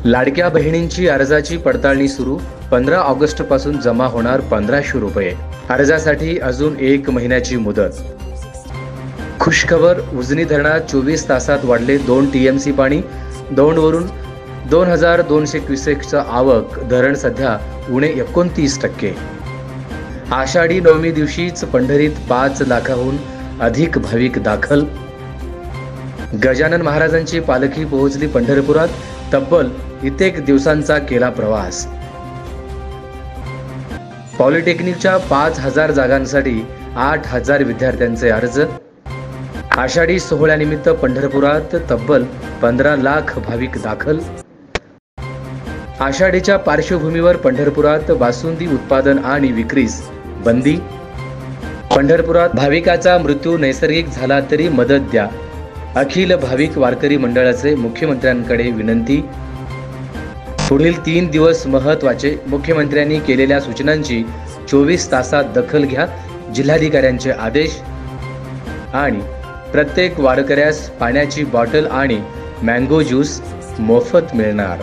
लाडक्या बहिणींची अर्जाची पडताळणी सुरू. 15 ऑगस्ट पासून जमा होणार 1500 रुपये. अर्जासाठी अजून 1 महिन्याची मुदत. खुशखबर, उजनी धरणात 24 तासात वाढले 2 TMC पाणी. दौंडवरून 2200 क्युसेकचं आवक. धरण सध्या उणे 29%. आषाढी नवमी दिवशीच पंढरीत 5 लाखाहून अधिक भाविक दाखल. गजानन महाराजांची पालखी पोहोचली पंढरपुरात. तब्बल 1 दिवसांचा केला प्रवास. पॉलिटेक्निकच्या 5000 जागांसाठी 8000 विद्यार्थ्यांचे अर्ज. आषाढी सोहळ्यानिमित्त पंढरपुरात तब्बल 15 लाख भाविक दाखल. आषाढीच्या पार्श्वभूमीवर पंढरपुरात बासुंदी उत्पादन आणि विक्रीस बंदी. पंढरपुरात भाविकाचा मृत्यू नैसर्गिक झाला तरी मदत द्या. अखिल भाविक वारकरी मंडळाचे मुख्यमंत्र्यांकडे विनंती. पुढील 3 दिवस महत्त्वाचे. मुख्यमंत्र्यांनी केलेल्या सूचनांची 24 तासात दखल घ्या. जिल्हाधिकाऱ्यांचे आदेश. आणि प्रत्येक वारकऱ्यास पाण्याची बॉटल आणि मँगो ज्यूस मोफत मिळणार.